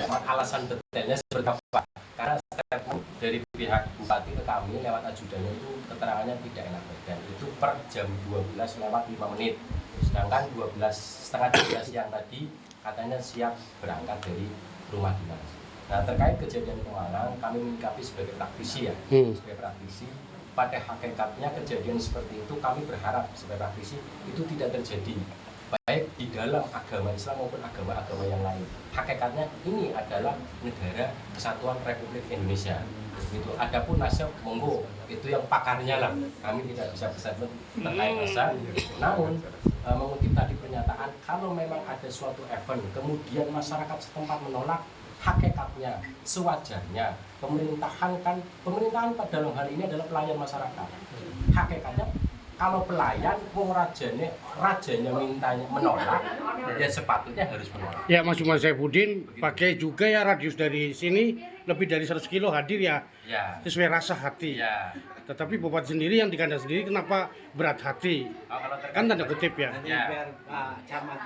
alasan detailnya seperti apa. Karena statement dari pihak bupati ke kami lewat ajudannya itu keterangannya tidak enak dan itu per jam 12:05. Sedangkan 12:30 siang tadi katanya siap berangkat dari rumah dinas. Nah, terkait kejadian kemarin kami menyikapi sebagai praktisi ya, sebagai praktisi. Pada hakikatnya kejadian seperti itu kami berharap sebagai praktisi itu tidak terjadi, baik di dalam agama Islam maupun agama-agama yang lain. Hakikatnya ini adalah negara Kesatuan Republik Indonesia. Itu adapun nasab monggo itu yang pakarnya lah. Kami tidak bisa berstatement terkait nasab. Namun mengutip tadi pernyataan, kalau memang ada suatu event kemudian masyarakat setempat menolak, hakikatnya sewajarnya pemerintahan pada dalam hal ini adalah pelayan masyarakat. Hakikatnya kalau pelayan mau rajanya mintanya menolak, ya sepatutnya harus menolak. Ya, Mas Umar Saifuddin pakai juga ya radius dari sini lebih dari 100 kilo hadir ya, sesuai rasa hati. Ya. Tetapi Bupati sendiri yang di kandang sendiri kenapa berat hati? Kan tanda kutip ya. Pak Camat.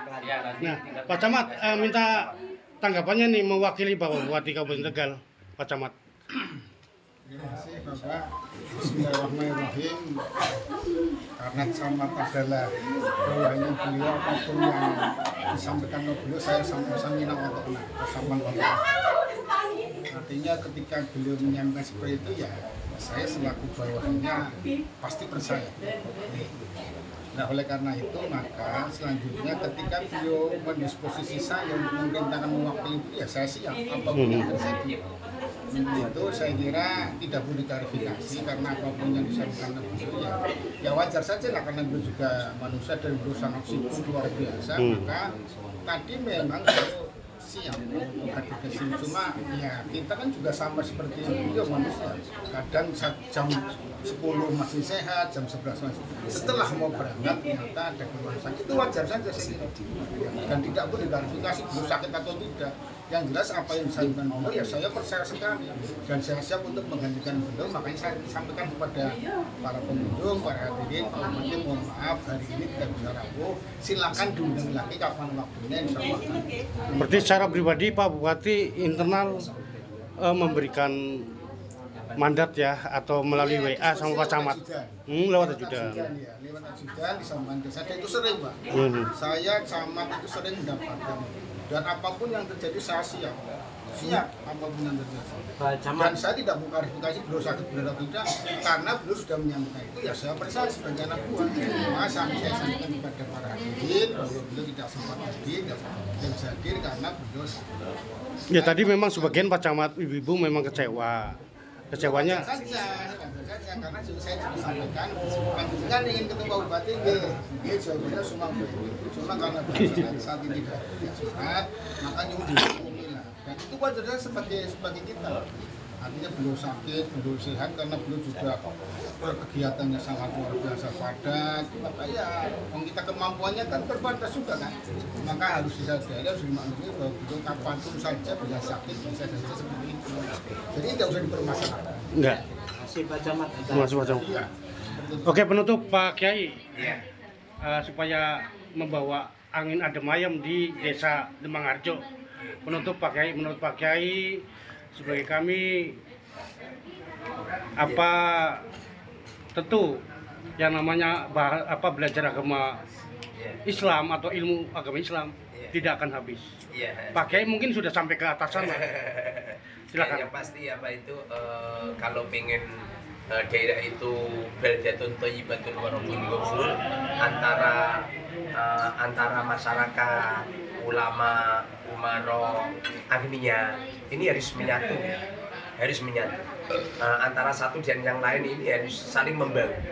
Nah, Pak Camat minta tanggapannya nih mewakili Bapak Bupati Kabupaten Tegal, Pak Camat. Terima kasih Bapak. Bismillahirrahmanirrahim. Karena Camat adalah bawahnya beliau, apapun yang disampaikan oleh beliau saya minta untuk bersama Bapak. Artinya ketika beliau menyampaikan seperti itu ya saya selaku bawahnya pasti percaya. Nah, oleh karena itu maka selanjutnya ketika beliau mendisposisi saya untuk memerintahkan mewakili itu ya saya siap apapun yang terjadi. Itu saya kira tidak perlu diklarifikasi karena apapun yang disampaikan beliau ya wajar saja lah karena beliau juga manusia dan beliau sangat sibuk luar biasa. Maka tadi memang beliau siap untuk hadir ke sini, cuma ya kita kan juga sama seperti beliau manusia, kadang jam 10 masih sehat, jam 11 masih setelah mau berangkat ternyata ada keluhan sakit, itu wajar saja saya kira dan tidak perlu diklarifikasi beliau sakit atau tidak. Yang jelas apa yang disampaikan beliau ya saya percaya sekali dan saya siap untuk menggantikan beliau. Makanya saya sampaikan kepada para pengunjung, para hadirin, Pak Bupati mohon maaf hari ini tidak bisa rapuh, silakan diundang lagi kapan waktunya insya Allah. Berarti secara pribadi Pak Bupati internal memberikan mandat ya atau melalui WA sama Pak Camat lewat ajudan. Ya, lewat ajudan disampaikan saya itu sering Pak. Saya Camat itu sering mendapatkan dan apapun yang terjadi saya siap apapun yang terjadi. Dan saya tidak mau klarifikasi beliau sakit benar atau tidak karena beliau sudah menyampaikan itu ya saya percaya sebagai anak buah. Maka saya sampaikan kepada para hadirin bahwa beliau tidak sempat hadir dan hadir karena beliau ya tadi memang sebagian Pak Camat ibu-ibu memang kecewanya saja karena saya juga sampaikan kan ingin ketemu Pak Bupati dia jawabannya cuma karena saat ini tidak sehat maka nyuruh lah dan itu wajarnya sebagai kita artinya beliau sakit, beliau sehat karena beliau juga kegiatannya sangat luar biasa padat maka ya kita kemampuannya kan terbatas juga kan maka harus disadari, harus dimaklumi bahwa beliau kapanpun saja bisa sakit, bisa saja seperti itu jadi tidak usah dipermasalahkan. Enggak. Masih Pak Camat. Iya. Oke, penutup Pak Kiai supaya membawa angin adem ayem di desa Demangharjo. Penutup Pak Kiai, menurut Pak Kiai sebagai kami apa tentu yang namanya belajar agama Islam atau ilmu agama Islam tidak akan habis. Pak Kiai mungkin sudah sampai ke atas sana. Silakan. Yang pasti kalau pengen daerah itu baldatun thayyibatun wa rabbun ghafur antara masyarakat, ulama, umaro, agniya ini harus menyatu. Antara satu dan yang lain ini harus saling membantu.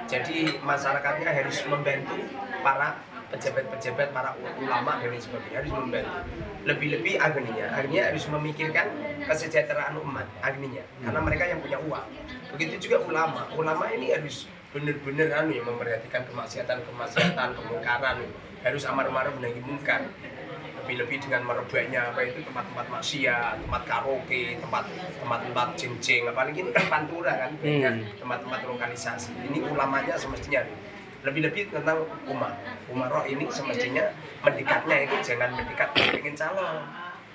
Jadi masyarakatnya harus membantu para pejabat-pejabat, para ulama dan lain sebagainya harus membantu. Lebih-lebih agniya harus memikirkan kesejahteraan umat agniya karena mereka yang punya uang. Begitu juga ulama ini harus benar-benar memperhatikan kemaksiatan, kemungkaran, harus amar ma'ruf nahi munkar. Lebih-lebih dengan merebaknya tempat-tempat maksiat, tempat karaoke, tempat-tempat cincin, apalagi ini kan pantura kan, tempat-tempat lokalisasi. Ini ulamanya semestinya lebih-lebih tentang umaro ini semestinya mendekatnya itu jangan mendekat ingin calon,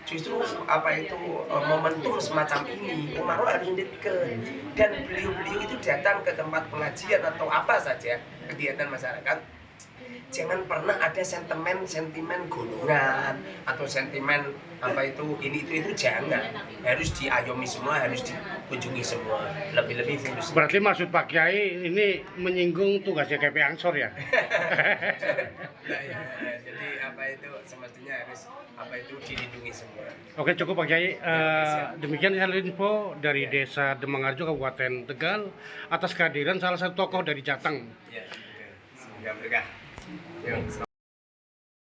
justru momentum semacam ini Umaro harus deket, dan beliau-beliau itu datang ke tempat pengajian atau apa saja kegiatan masyarakat, jangan pernah ada sentimen golongan atau sentimen ini itu jangan, harus diayomi semua, harus dikunjungi semua, lebih-lebih fungsi. Berarti maksud Pak Kiai ini menyinggung tugasnya KP Ansor ya? Nah, ya, jadi semestinya harus dilindungi semua. Oke, cukup Pak Kiai. Demikian info dari Desa Demangarjo, Kabupaten Tegal, atas kehadiran salah satu tokoh dari Jateng. Ya, semoga berkah. Yuk.